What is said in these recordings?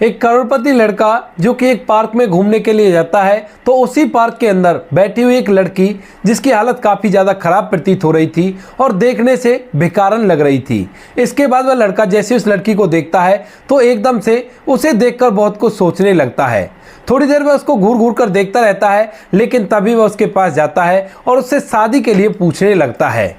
एक करोड़पति लड़का जो कि एक पार्क में घूमने के लिए जाता है तो उसी पार्क के अंदर बैठी हुई एक लड़की जिसकी हालत काफ़ी ज़्यादा खराब प्रतीत हो रही थी और देखने से भिखारन लग रही थी। इसके बाद वह लड़का जैसे उस लड़की को देखता है तो एकदम से उसे देखकर बहुत कुछ सोचने लगता है। थोड़ी देर वह उसको घूर घूर कर देखता रहता है, लेकिन तभी वह उसके पास जाता है और उससे शादी के लिए पूछने लगता है।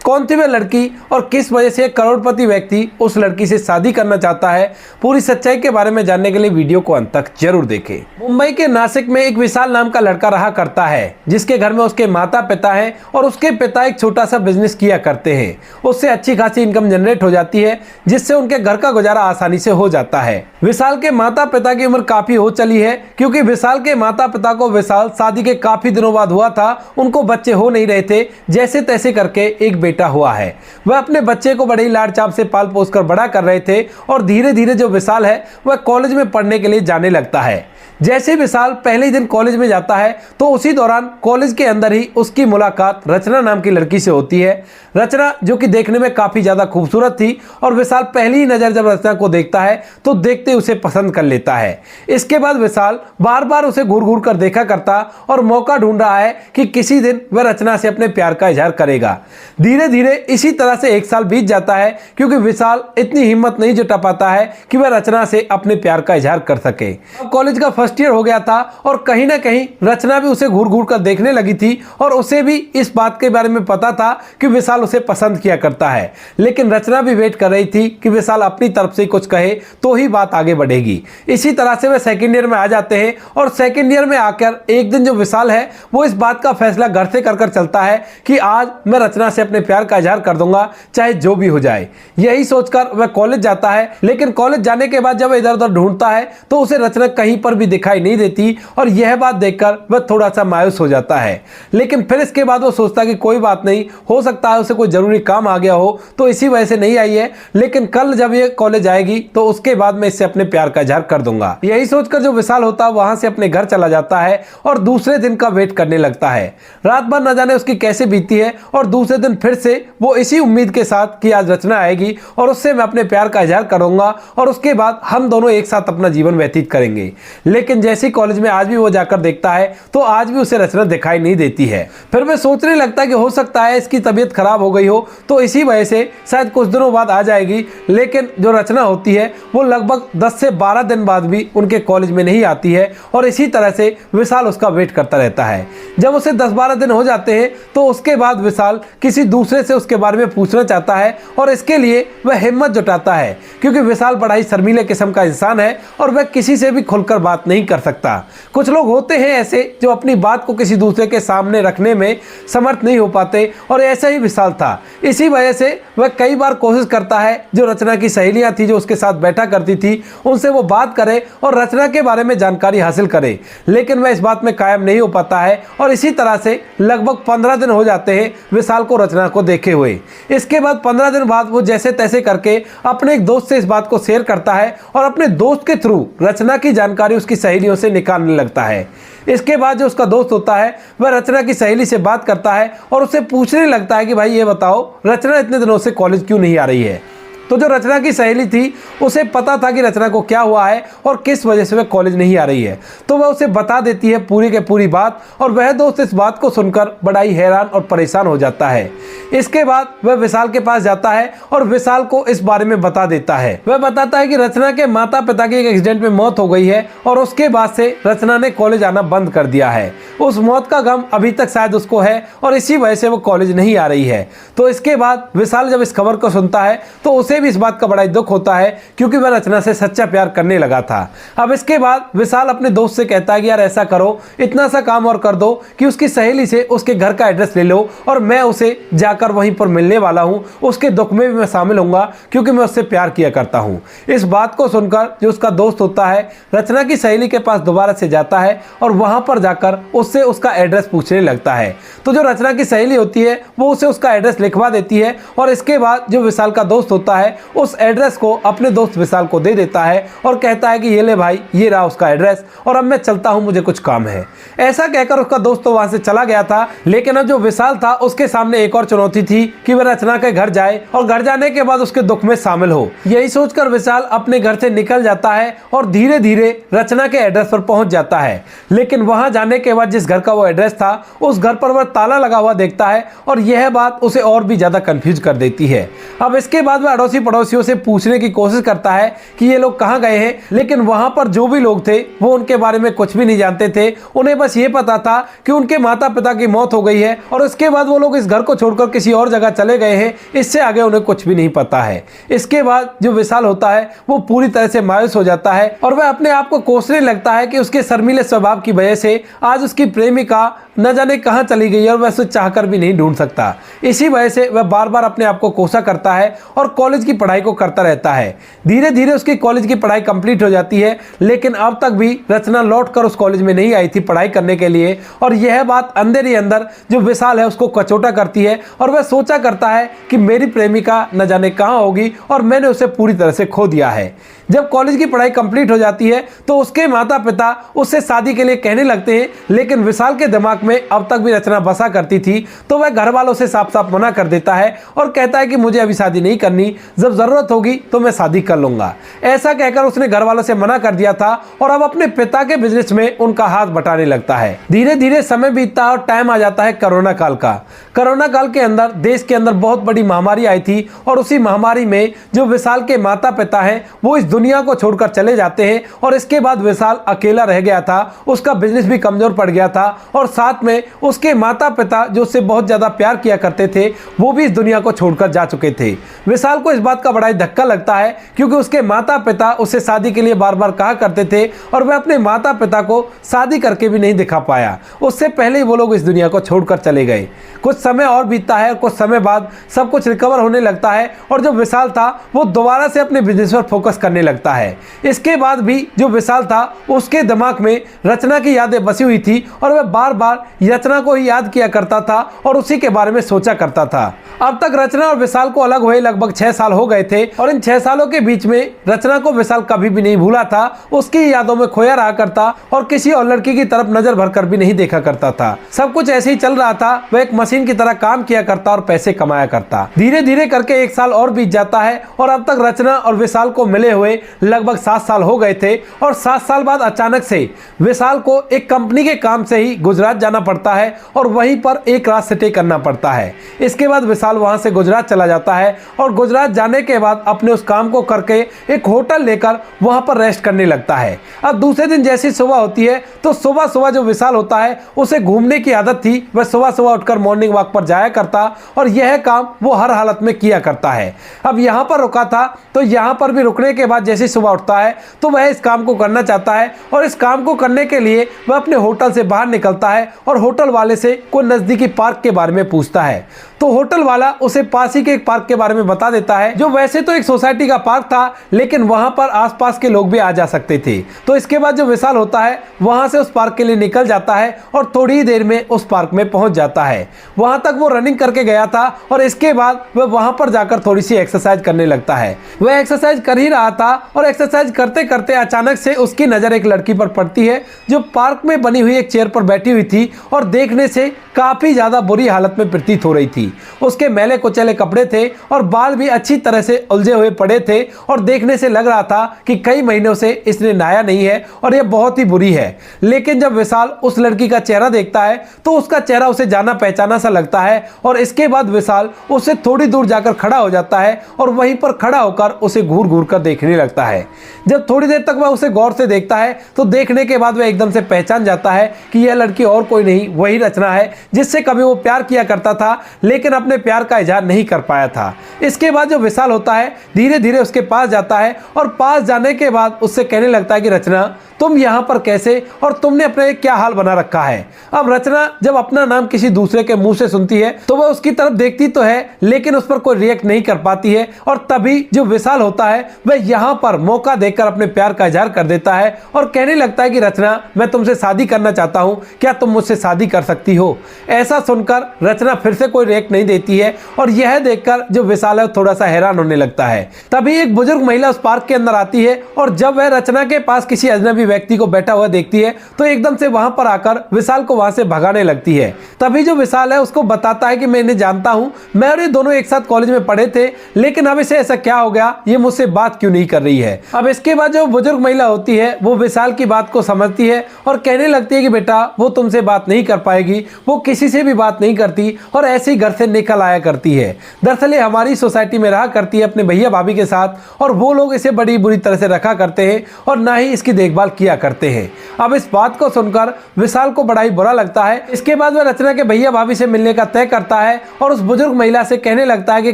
कौन थी वह लड़की और किस वजह से एक करोड़पति व्यक्ति उस लड़की से शादी करना चाहता है, पूरी सच्चाई के बारे में जानने के लिए वीडियो को अंत तक जरूर देखें। मुंबई के नासिक में एक विशाल नाम का लड़का रहा करता है जिसके घर में उसके माता पिता हैं और उसके पिता एक छोटा सा बिजनेस किया करते हैं। उससे अच्छी खासी इनकम जनरेट हो जाती है जिससे उनके घर का गुजारा आसानी से हो जाता है। विशाल के माता पिता की उम्र काफी हो चली है क्योंकि विशाल के माता पिता को विशाल शादी के काफी दिनों बाद हुआ था। उनको बच्चे हो नहीं रहे थे, जैसे तैसे करके एक बेटा हुआ है। वह अपने बच्चे को बड़े ही लाड चाव से पाल पोस कर बड़ा कर रहे थे और धीरे धीरे जो विशाल है वह कॉलेज में पढ़ने के लिए जाने लगता है। जैसे विशाल पहले ही दिन कॉलेज में जाता है तो उसी दौरान कॉलेज के अंदर ही उसकी मुलाकात रचना नाम की लड़की से होती है। रचना जो कि देखने में काफी ज्यादा खूबसूरत थी और विशाल पहली ही नजर जब रचना को देखता है तो देखते उसे पसंद कर लेता है। इसके बाद विशाल बार बार उसे घूर घूर कर देखा करता और मौका ढूंढ रहा है कि किसी दिन वह रचना से अपने प्यार का इजहार करेगा। धीरे धीरे इसी तरह से एक साल बीत जाता है क्योंकि विशाल इतनी हिम्मत नहीं जुटा पाता है कि वह रचना से अपने प्यार का इजहार कर सके। कॉलेज का फर्स्ट ईयर हो गया था और कहीं ना कहीं रचना भी उसे घूर घूर कर देखने लगी थी और उसे भी इस बात के बारे में पता था कि विशाल उसे पसंद किया करता है। लेकिन रचना भी वेट कर रही थी कि विशाल अपनी तरफ से कुछ कहे तो ही बात आगे बढ़ेगी। इसी तरह से वे सेकेंड ईयर में आ जाते हैं और सेकेंड ईयर में आकर एक दिन जो विशाल है वो इस बात का फैसला घर से कर चलता है कि आज मैं रचना से अपने प्यार का इजहार कर दूंगा, चाहे जो भी हो जाए। यही सोचकर वह कॉलेज जाता है, लेकिन कॉलेज जाने के बाद जब इधर उधर ढूंढता है तो उसे रचना कहीं पर भी दिखाई नहीं देती और यह बात देखकर वह थोड़ा सा मायूस हो जाता है। लेकिन फिर इसके बाद वो सोचता है कि कोई बात नहीं, हो सकता है उसे कोई जरूरी काम आ गया हो तो इसी वजह से नहीं आई है, लेकिन कल जब ये कॉलेज आएगी तो उसके बाद मैं इससे अपने प्यार का इजहार कर दूंगा। यही सोचकर जो विशाल होता है वहां से अपने घर चला जाता है और दूसरे दिन का वेट करने लगता है। रात भर न जाने उसकी कैसे बीती है और दूसरे दिन फिर से वो इसी उम्मीद के साथ कि आज रचना आएगी और उससे मैं अपने प्यार का इजहार करूंगा और उसके बाद हम दोनों एक साथ अपना जीवन व्यतीत करेंगे। लेकिन जैसे कॉलेज में आज भी वो जाकर देखता है तो आज भी उसे रचना दिखाई नहीं देती है। फिर वह सोचने लगता है कि हो सकता है इसकी तबीयत खराब हो गई हो तो इसी वजह से शायद कुछ दिनों बाद आ जाएगी। लेकिन जो रचना होती है वो लगभग 10 से 12 दिन बाद भी उनके कॉलेज में नहीं आती है और इसी तरह से विशाल उसका वेट करता रहता है। जब उसे 10-12 दिन हो जाते हैं तो उसके बाद विशाल किसी दूसरे से उसके बारे में पूछना चाहता है और इसके लिए वह हिम्मत जुटाता है क्योंकि विशाल बड़ा ही शर्मीले किस्म का इंसान है और वह किसी से भी खुलकर बात नहीं कर सकता। कुछ लोग होते हैं ऐसे जो अपनी बात को किसी दूसरे के सामने रखने में समर्थ नहीं हो पाते और ऐसा ही विशाल था। इसी वजह से वह कई बार कोशिश करता है जो रचना की सहेलियां थी जो उसके साथ बैठा करती थी उनसे वो बात करे और रचना के बारे में जानकारी हासिल करे, लेकिन वह इस बात में कायम नहीं हो पाता है और इसी तरह से लगभग 15 दिन हो जाते हैं विशाल को रचना को देखे हुए। इसके बाद 15 दिन बाद वो जैसे तैसे करके अपने एक दोस्त से इस बात को शेयर करता है और अपने दोस्त के थ्रू रचना की जानकारी उसकी सहेलियों से निकालने लगता है। इसके बाद जो उसका दोस्त होता है वह रचना की सहेली से बात करता है और उससे पूछने लगता है कि भाई ये बताओ रचना इतने दिनों से कॉलेज क्यों नहीं आ रही है। तो जो रचना की सहेली थी उसे पता था कि रचना को क्या हुआ है और किस वजह से वह कॉलेज नहीं आ रही है, तो वह उसे बता देती है पूरी के पूरी बात और वह दोस्त इस बात को सुनकर बड़ा ही हैरान और परेशान हो जाता है। इसके बाद वह विशाल के पास जाता है और विशाल को इस बारे में बता देता है। वह बताता है कि रचना के माता पिता की एक एक्सीडेंट में मौत हो गई है और उसके बाद से रचना ने कॉलेज आना बंद कर दिया है। उस मौत का गम अभी तक शायद उसको है और इसी वजह से वो कॉलेज नहीं आ रही है। तो इसके बाद विशाल जब इस खबर को सुनता है तो उसे भी इस बात का बड़ा दुख होता है क्योंकि वह रचना से सच्चा प्यार करने लगा था। अब इसके बाद विशाल अपने दोस्त से कहता है कि यार ऐसा करो, इतना सा काम और कर दो कि उसकी सहेली से उसके घर का एड्रेस ले लो और मैं उसे जाकर वहीं पर मिलने वाला हूं, उसके दुख में भी मैं शामिल होऊंगा क्योंकि मैं उससे प्यार किया करता हूं। इस बात को सुनकर जो उसका दोस्त होता है रचना की सहेली के पास दोबारा से जाता है और वहां पर जाकर उससे उसका एड्रेस पूछने लगता है। तो जो रचना की सहेली होती है वो उसे उसका एड्रेस लिखवा देती है और इसके बाद जो विशाल का दोस्त होता है है उस एड्रेस को अपने दोस्त विशाल को दे देता है और कहता है कि ये ले भाई, ये रहा उसका एड्रेस और अब मैं चलता हूं, मुझे कुछ काम है। ऐसा कहकर उसका दोस्त तो वहां से चला गया था, लेकिन अब जो विशाल था उसके सामने एक और चुनौती थी कि वह रचना के घर जाए और घर जाने के बाद उसके दुख में शामिल हो। यही सोचकर विशाल अपने घर से निकल जाता है और धीरे धीरे रचना के एड्रेस पर पहुंच जाता है। लेकिन वहां जाने के बाद जिस घर का वो एड्रेस था उस घर पर वह ताला लगा हुआ देखता है और यह बात उसे और भी ज्यादा कंफ्यूज कर देती है। अब इसके बाद वह अड़ोसी पड़ोसियों से पूछने की कोशिश करता है कि ये लोग कहाँ गए हैं, लेकिन वहां पर जो भी लोग थे वो उनके बारे में कुछ भी नहीं जानते थे। उन्हें बस ये पता था कि उनके माता पिता की मौत हो गई है और उसके बाद वो लोग इस घर को छोड़कर किसी और जगह चले गए हैं। इससे आगे उन्हें कुछ भी नहीं पता है। इसके बाद जो विशाल होता है वो पूरी तरह से मायूस हो जाता है और वह अपने आप को कोसने लगता है कि उसके शर्मीले स्वभाव की वजह से आज उसकी प्रेमिका न जाने कहां चली गई और वह उसे चाहकर भी नहीं ढूंढ सकता। इसी वजह से वह बार बार अपने आप को कोसा करता है और कॉलेज की पढ़ाई को करता रहता है। धीरे धीरे उसकी कॉलेज की पढ़ाई कंप्लीट हो जाती है, लेकिन अब तक भी रचना लौटकर उस कॉलेज में नहीं आई थी पढ़ाई करने के लिए और यह बात अंदर ही अंदर जो विशाल है उसको कचोटा करती है और वह सोचा करता है कि मेरी प्रेमिका न जाने कहां होगी और मैंने उसे पूरी तरह से खो दिया है। जब कॉलेज की पढ़ाई कंप्लीट हो जाती है तो उसके माता पिता उससे शादी के लिए कहने लगते हैं, लेकिन विशाल के दिमाग में अब तक भी रचना बसा करती थी तो वह घर वालों से साफ साफ मना कर देता है और कहता है कि मुझे अभी शादी नहीं करनी, जब जरूरत होगी तो मैं शादी कर लूंगा। ऐसा कहकर उसने घर वालों से मना कर दिया था और अब अपने पिता के बिजनेस में उनका हाथ बटाने लगता है। धीरे धीरे समय बीतता है और टाइम आ जाता है कोरोना काल का। कोरोना काल के अंदर देश के अंदर बहुत बड़ी महामारी आई थी और उसी महामारी में जो विशाल के माता पिता हैं वो इस दुनिया को छोड़कर चले जाते हैं और इसके बाद विशाल अकेला रह गया था। उसका बिजनेस भी कमजोर पड़ गया था और साथ में उसके माता पिता जो उससे बहुत ज्यादा प्यार किया करते थे वो भी इस दुनिया को छोड़कर जा चुके थे। विशाल को इस बात का बड़ा ही धक्का लगता है क्योंकि उसके माता पिता उससे शादी के लिए बार बार कहा करते थे और वह अपने माता पिता को शादी करके भी नहीं दिखा पाया। उससे पहले ही वो लोग इस दुनिया को छोड़कर चले गए। कुछ समय और बीतता है और कुछ समय बाद सब कुछ रिकवर होने लगता है और जो विशाल था वो दोबारा से अपने बिजनेस पर फोकस करने लगता है। इसके बाद भी जो विशाल था उसके दिमाग में रचना की यादें बसी हुई थी और वह बार बार रचना को ही याद किया करता था और उसी के बारे में सोचा करता था। अब तक रचना और विशाल को अलग हुए लगभग 6 साल हो गए थे और इन 6 सालों के बीच में रचना को विशाल कभी भी नहीं भूला था। उसकी यादों में खोया रहा करता और किसी और लड़की की तरफ नजर भरकर भी नहीं देखा करता था। सब कुछ ऐसे ही चल रहा था। वह एक मशीन की तरह काम किया करता और पैसे कमाया करता। धीरे धीरे करके 1 साल और बीत जाता है और अब तक रचना और विशाल को मिले हुए लगभग 7 साल हो गए थे और 7 साल बाद अचानक से विशाल को एक कंपनी के काम से ही गुजरात जाना पड़ता है और वहीं पर एक रात स्टे करना पड़ता है। इसके बाद विशाल वहां से गुजरात चला जाता है और गुजरात जाने के बाद अपने उस काम को करके एक होटल लेकर वहां पर रेस्ट करने लगता है। अब दूसरे दिन जैसी सुबह होती है तो सुबह सुबह जो विशाल होता है उसे घूमने की आदत थी। वह सुबह सुबह उठकर मॉर्निंग वॉक पर जाया करता और यह काम वो हर हालत में किया करता है। अब यहाँ पर रुका था तो यहाँ पर भी रुकने के बाद जैसे सुबह उठता है तो वह इस काम को करना चाहता है और इस काम को करने के लिए वह अपने होटल से बाहर निकलता है और होटल वाले से कोई नजदीकी पार्क के बारे में पूछता है। तो होटल वाला उसे पास ही के एक पार्क के बारे में बता देता है जो वैसे तो एक सोसाइटी का पार्क था लेकिन वहां पर आसपास के लोग भी आ जा सकते थे। तो इसके बाद जो विशाल होता है वहां से उस पार्क के लिए निकल जाता है और थोड़ी ही देर में उस पार्क में पहुंच जाता है। वहां तक वो रनिंग करके गया था और इसके बाद वह वहां पर जाकर थोड़ी सी एक्सरसाइज करने लगता है। वह एक्सरसाइज कर ही रहा था और एक्सरसाइज करते करते अचानक से उसकी नजर एक लड़की पर पड़ती है जो पार्क में बनी हुई एक चेयर पर बैठी हुई थी और देखने से काफी ज्यादा बुरी हालत में प्रतीत हो रही थी। उसके मैले कुचले कपड़े थे और बाल भी अच्छी तरह से उलझे हुए पड़े थे और देखने से लग रहा था कि कई महीनों से इसने नहाया नहीं है और यह बहुत ही बुरी है। लेकिन जब विशाल उस लड़की का चेहरा देखता है तो उसका चेहरा उसे जाना पहचाना सा लगता है और इसके बाद विशाल उससे थोड़ी दूर जाकर खड़ा हो जाता है और वहीं पर खड़ा होकर उसे घूर घूर कर देखने लगता है। जब थोड़ी देर तक वह उसे गौर से देखता है तो देखने के बाद वह एकदम से पहचान जाता है कि यह लड़की और कोई नहीं वही रचना है जिससे कभी वो प्यार किया करता था लेकिन अपने प्यार का इजहार नहीं कर पाया था। इसके बाद जो विशाल होता है धीरे धीरे उसके पास जाता है और पास जाने के बाद उससे कहने लगता है कि रचना तुम यहाँ पर कैसे और तुमने अपने क्या हाल बना रखा है। अब रचना जब अपना नाम किसी दूसरे के मुंह से सुनती है तो वह उसकी तरफ देखती तो है लेकिन उस पर कोई रिएक्ट नहीं कर पाती है और तभी जो विशाल होता है वह यहाँ पर मौका देकर अपने प्यार का इजहार कर देता है और कहने लगता है कि रचना मैं तुमसे शादी करना चाहता हूँ, क्या तुम मुझसे शादी कर सकती हो। ऐसा सुनकर रचना फिर से कोई रिएक्ट रिएक्ट नहीं देती है और यह देखकर जो विशाल है थोड़ा सा हैरान होने लगता है। तभी एक बुजुर्ग महिला उस पार्क के अंदर आती है और जब वह रचना के पास किसी अजनबी व्यक्ति को बैठा हुआ देखती है तो एकदम से वहां पर आकर विशाल को वहां से भगाने लगती है। तभी जो विशाल है उसको बताता है कि मैं इन्हें जानता हूं, मैं और ये दोनों एक साथ कॉलेज में पढ़े थे, लेकिन अब इसे ऐसा क्या हो गया, ये मुझसे बात क्यों नहीं कर रही है। अब इसके बाद जो बुजुर्ग महिला होती है वो विशाल की बात को समझती है और कहने लगती है कि बेटा वो तुमसे बात नहीं कर पाएगी, वो किसी से भी बात नहीं करती और ऐसे ही घर से निकल आया करती है। दरअसल ये हमारी सोसाइटी में रहा करती है अपने भैया भाभी के साथ और वो लोग इसे बड़ी बुरी तरह से रखा करते हैं और ना ही इसकी देखभाल किया करते हैं। अब इस बात को सुनकर विशाल को बड़ा ही बुरा लगता है। इसके बाद वह रचना के भैया भाभी से मिलने का तय करता है और उस बुजुर्ग महिला से कहने लगता है कि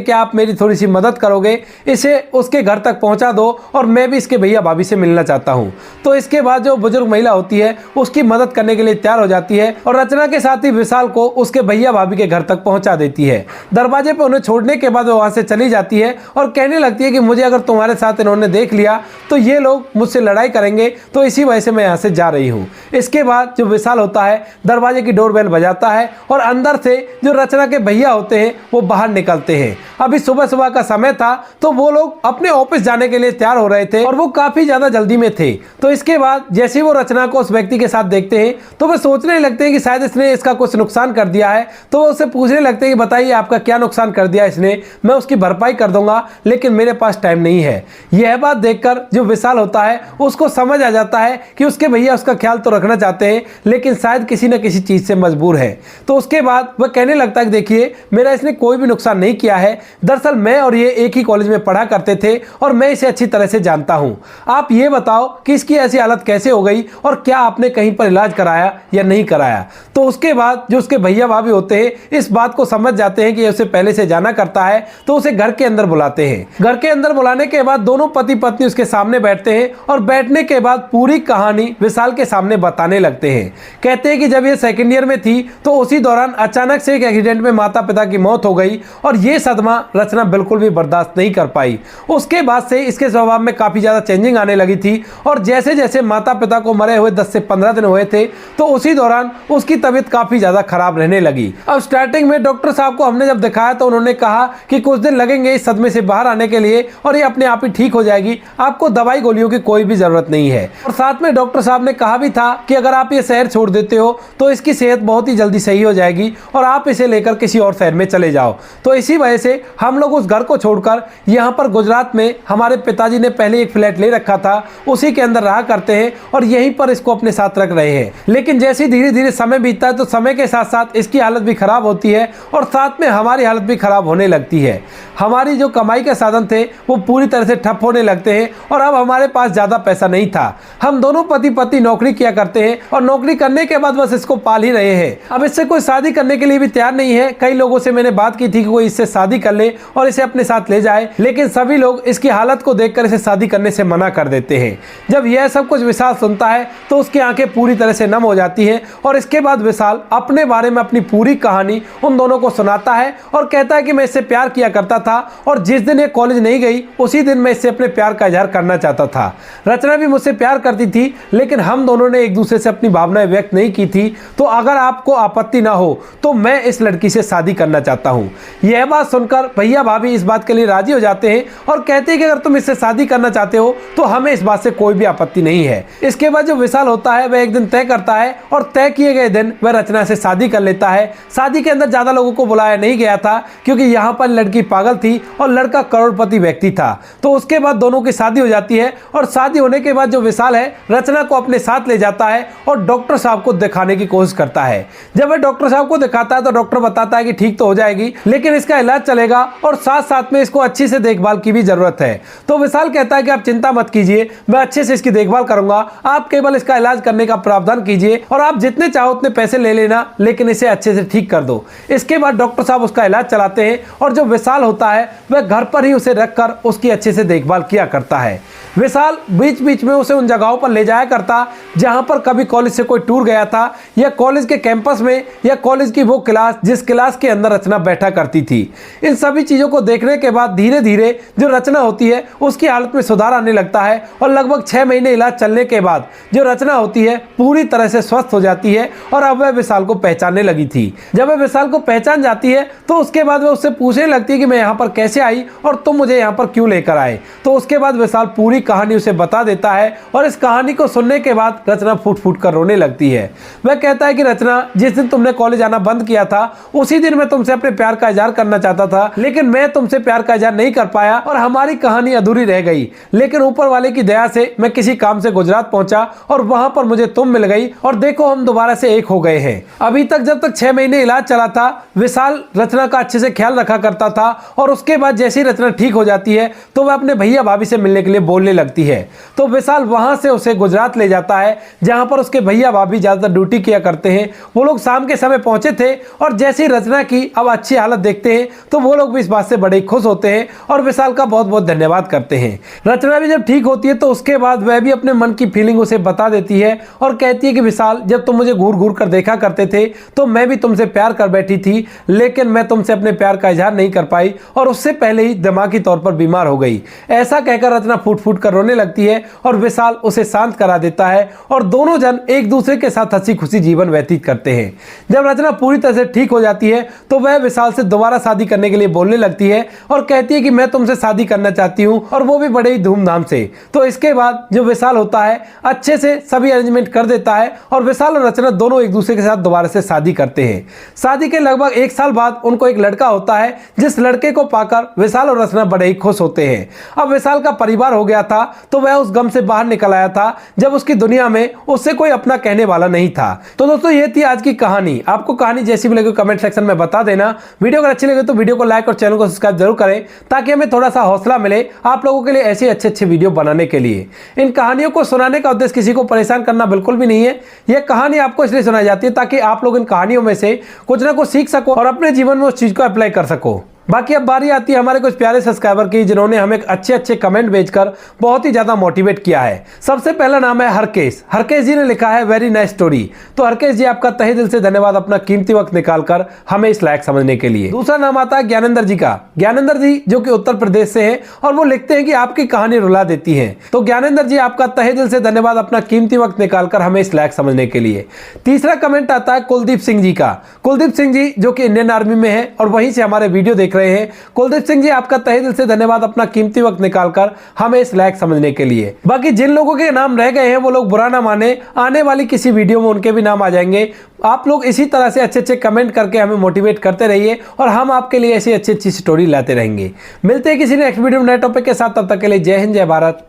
क्या आप मेरी थोड़ी सी मदद करोगे, इसे उसके घर तक पहुंचा दो और मैं भी इसके भैया भाभी से मिलना चाहता हूं। तो इसके बाद जो बुजुर्ग महिला होती है उसकी मदद करने के लिए तैयार हो जाती है और रचना के साथ ही विशाल को उसके भैया भाभी के घर तक पहुंचा देती है। दरवाजे पर उन्हें छोड़ने के बाद वो वहां से चली जाती है और कहने लगती है कि मुझे अगर तुम्हारे साथ इन्होंने देख लिया तो ये लोग मुझसे लड़ाई करेंगे, तो इसी वजह से मैं यहाँ से जा रही हूँ। इसके बाद जो विशाल होता है दरवाजे की डोरबेल बजाता है और अंदर से जो रचना के भैया होते हैं वो बाहर निकलते हैं। अभी सुबह सुबह का समय था तो वो लोग अपने ऑफिस जाने के लिए तैयार हो रहे थे और वो काफी ज्यादा जल्दी में थे। तो इसके बाद जैसे वो रचना को उस व्यक्ति के साथ देखते हैं तो वे सोचने लगते हैं कि शायद इसने इसका कुछ नुकसान कर दिया है। तो वो उससे पूछने लगते हैं कि बताइए आपका क्या नुकसान कर दिया इसने, मैं उसकी भरपाई कर दूंगा लेकिन मेरे पास टाइम नहीं है। यह बात देखकर जो विशाल होता है उसको समझ आ जाता है कि उसके भैया उसका ख्याल तो रखना चाहते हैं लेकिन शायद किसी न किसी चीज से मजबूर है। तो उसके बाद वह कहने लगता है कि देखिए मेरा इसने कोई भी नुकसान नहीं किया है, दरअसल मैं और ये एक ही कॉलेज में पढ़ा करते थे और मैं इसे अच्छी तरह से जानता हूं। आप ये बताओ कि इसकी ऐसी हालत कैसे हो गई और क्या आपने कहीं पर इलाज कराया या नहीं कराया। तो उसके बाद जो उसके भैया भाभी होते हैं इस बात को समझ जाते हैं कि उसे पहले से जाना करता है, तो उसे घर के अंदर बुलाते हैं। घर के अंदर बुलाने के बाद दोनों पति पत्नी उसके सामने बैठते हैं और बैठने के बाद पूरी कहानी विशाल के सामने बताने लगते हैं। कहते हैं कि जब ये सेकंड ईयर में थी तो उसी दौरान अचानक से एक एक्सीडेंट में माता पिता की मौत हो गई और ये सदमा रचना बिल्कुल भी बर्दाश्त नहीं कर पाई। उसके बाद से इसके स्वभाव में काफी ज्यादा चेंजिंग आने लगी थी और जैसे जैसे माता पिता को मरे हुए 10 से 15 दिन हुए थे तो उसी दौरान उसकी तबीयत काफी ज्यादा खराब रहने लगी। अब स्टार्टिंग में डॉक्टर साहब को हमने जब दिखाया तो उन्होंने कहा कि कुछ दिन लगेंगे इस सदमे से बाहर आने के लिए और ये अपने आप ही ठीक हो जाएगी, आपको दवाई गोलियों की कोई भी जरूरत नहीं है। और साथ में डॉक्टर साहब ने कहा भी था कि अगर आप ये शहर छोड़ देते हो तो इसकी सेहत बहुत ही जल्दी सही हो जाएगी और आप इसे लेकर किसी और शहर में चले जाओ। तो इसी वजह से हम लोग उस घर को छोड़कर यहाँ पर गुजरात में हमारे पिताजी ने पहले एक फ्लैट ले रखा था, उसी के अंदर रहा करते हैं और यहीं पर इसको अपने साथ रख रहे हैं। लेकिन जैसे धीरे धीरे समय बीतता है तो समय के साथ साथ इसकी हालत भी खराब होती है और साथ में हमारी हालत भी खराब होने लगती है। हमारी जो कमाई के साधन थे वो पूरी तरह से ठप होने लगते हैं और अब हमारे पास ज्यादा पैसा नहीं था। हम दोनों पति पत्नी नौकरी किया करते हैं और नौकरी करने के बाद बस इसको पाल ही रहे हैं। अब इससे कोई शादी करने के लिए भी तैयार नहीं है। कई लोगों से मैंने बात की थी कि कोई इससे शादी कर ले और इसे अपने साथ ले जाए, लेकिन सभी लोग इसकी हालत को देखकर इसे शादी करने से मना कर देते हैं। जब यह सब कुछ विशाल सुनता है तो उसकी आंखें पूरी तरह से नम हो जाती हैं और इसके बाद विशाल अपने बारे में अपनी पूरी कहानी उन दोनों को सुनाता है और कहता है कि मैं इससे प्यार किया करता था और जिस दिन ये कॉलेज नहीं गई उसी दिन मैं इससे अपने प्यार का इजहार करना चाहता था। रचना भी मुझसे प्यार करती थी लेकिन हम दोनों ने एक दूसरे से अपनी भावनाएं व्यक्त नहीं की थी। तो अगर आपको आपत्ति ना हो तो मैं इस लड़की से शादी करना चाहता हूं। यह बात सुनकर भैया भाभी इस बात के लिए राजी हो जाते हैं और कहते हैं कि अगर तुम इससे शादी करना चाहते हो तो हमें इस बात से कोई भी आपत्ति नहीं है। इसके बाद जो विशाल होता है वह एक दिन तय करता है और तय किए गए दिन वह रचना से शादी कर लेता है। शादी के अंदर ज्यादा लोगों को बुलाया नहीं गया था क्योंकि यहाँ पर लड़की पागल थी और लड़का करोड़पति व्यक्ति था। तो उसके बाद दोनों की शादी हो जाती है और शादी होने के बाद जो विशाल है रचना को अपने साथ ले जाता है और डॉक्टर साहब को दिखाने की कोशिश करता है। जब वह डॉक्टर साहब को दिखाता है तो डॉक्टर बताता है कि ठीक तो हो जाएगी लेकिन इसका इलाज चलेगा और साथ साथ में इसको अच्छी से देखभाल की भी जरूरत है। तो विशाल कहता है कि आप चिंता मत कीजिए, मैं अच्छे से इसकी देखभाल करूंगा, आप केवल इसका इलाज करने का प्रावधान कीजिए और आप जितने चाहो उतने पैसे ले लेना लेकिन इसे अच्छे से ठीक कर दो। इसके बाद डॉक्टर साहब उसका इलाज चलाते हैं और जो विशाल होता है वह घर पर ही उसे रखकर उसकी अच्छे से देखभाल किया करता है। विशाल बीच बीच में उसे उन जगहों पर ले जाया करता जहां पर कभी कॉलेज से कोई टूर गया था या कॉलेज के कैंपस में या कॉलेज की वो क्लास जिस क्लास के अंदर रचना बैठा करती थी। इन सभी चीजों को देखने के बाद धीरे धीरे जो रचना होती है उसकी हालत में सुधार आने लगता है और लगभग 6 महीने इलाज चलने के बाद जो रचना होती है पूरी तरह से स्वस्थ हो जाती है और अब वह विशाल को पहचानने लगी थी। जब वह विशाल को पहचान जाती है तो उसके बाद वह उससे पूछने लगती है कि मैं यहाँ पर कैसे आई और तुम मुझे यहाँ पर क्यों लेकर आए। तो उसके बाद विशाल पूरी कहानी उसे बता देता है और इस कहानी को सुनने के बाद रचना फूट फूट कर रोने लगती है। वह कहता है कि रचना, जिस दिन तुमने कॉलेज आना बंद किया था उसी दिन मैं तुमसे अपने प्यार का इजहार करना चाहता था, लेकिन मैं तुमसे प्यार का इजहार नहीं कर पाया और हमारी कहानी अधूरी रह गई। लेकिन ऊपर वाले की दया से मैं किसी काम से गुजरात पहुंचा और वहां पर मुझे तुम मिल गई और देखो हम दोबारा से एक हो गए हैं। अभी तक जब तक 6 महीने इलाज चला था विशाल रचना का अच्छे से ख्याल रखा करता था और उसके बाद जैसे ही रचना ठीक हो जाती है तो वह अपने भैया भाभी से मिलने के लिए बोलने लगती है। तो विशाल वहां से उसे गुजरात ले जाता है जहां पर उसके भैया भाभी ज्यादातर ड्यूटी किया करते हैं। वो लोग शाम के समय पहुंचे थे और जैसे ही रचना की अब अच्छी हालत देखते हैं तो वो लोग भी इस बात से बड़े खुश होते हैं और विशाल का बहुत बहुत धन्यवाद करते हैं। रचना भी जब ठीक होती है तो उसके बाद वह भी अपने मन की फीलिंग उसे बता देती है और कहती है कि विशाल, जब तुम मुझे घूर घूर कर देखा करते थे तो मैं भी तुमसे प्यार कर बैठी थी, लेकिन मैं तुमसे अपने प्यार का इजहार नहीं कर पाई और उससे पहले ही दिमागी तौर पर बीमार हो गई। ऐसा कहकर रचना फूट फूट कर रोने लगती है और विशाल उसे शांत करा देता है और दोनों जन एक दूसरे के साथ हंसी खुशी जीवन व्यतीत करते हैं। जब रचना पूरी तरह से ठीक हो जाती है तो वह विशाल से दोबारा शादी करने के लिए बोलने लगती है और कहती है कि मैं तुमसे शादी करना चाहती हूँ और वो भी बड़े ही धूमधाम से। तो इसके बाद जो विशाल होता है अच्छे से सभी अरेंजमेंट कर देता है और विशाल और रचना दोनों एक दूसरे के साथ दोबारा से शादी करते हैं। शादी के लगभग 1 साल बाद उनको एक लड़का होता है, जिस लड़के को पाकर विशाल और रचना बड़े ही खुश होते हैं। अब विशाल का परिवार हो गया था तो वह उस गम से बाहर निकल आया था जब उसकी दुनिया में उससे कोई अपना कहने वाला नहीं था। तो दोस्तों ये थी आज की कहानी। आपको कहानी जैसी भी लगी कमेंट सेक्शन में बता देना। वीडियो अगर अच्छी लगे तो वीडियो को लाइक और चैनल को सब्सक्राइब जरूर करें ताकि हमें थोड़ा सा हौसला मिले आप लोगों के लिए ऐसे अच्छे वीडियो बनाने के लिए। इन कहानियों को सुनाने का उद्देश्य किसी को परेशान करना बिल्कुल भी नहीं है। यह कहानी आपको इसलिए सुनाई जाती है ताकि आप लोग इन कहानियों में से कुछ ना कुछ सीख सको और अपने जीवन में उस चीज को अप्लाई कर सको। बाकी अब बारी आती है हमारे कुछ प्यारे सब्सक्राइबर की जिन्होंने हमें अच्छे कमेंट भेजकर बहुत ही ज्यादा मोटिवेट किया है। सबसे पहला नाम है हरकेश। हरकेश जी ने लिखा है वेरी नाइस स्टोरी। तो हरकेश जी आपका तहे दिल से धन्यवाद अपना कीमती वक्त निकालकर हमें इस लायक समझने के लिए। दूसरा नाम आता है ज्ञानेंद्र जी का। ज्ञानेंद्र जी जो कि उत्तर प्रदेश से हैं और वो लिखते हैं कि आपकी कहानी रुला देती है। तो ज्ञानेंद्र जी आपका तहे दिल से धन्यवाद अपना कीमती वक्त निकालकर हमें इस लायक समझने के लिए। तीसरा कमेंट आता है कुलदीप सिंह जी का। कुलदीप सिंह जी जो कि इंडियन आर्मी में है और वहीं से हमारे वीडियो देख रहे हैं। कुलदीप सिंह जी आपका तहे दिल से धन्यवाद अपना कीमती वक्त निकालकर हमें इस लायक समझने के लिए। बाकी जिन लोगों के नाम रह गए हैं वो लोग बुरा ना माने, आने वाली किसी वीडियो में उनके भी नाम आ जाएंगे। आप लोग इसी तरह से अच्छे कमेंट करके हमें मोटिवेट करते रहिए और हम आपके लिए ऐसी अच्छी स्टोरी लाते रहेंगे। मिलते हैं किसी नेक्स्ट वीडियो में नए टॉपिक के साथ। तब तक के लिए जय हिंद, जय भारत,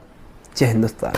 जय हिंदुस्तान।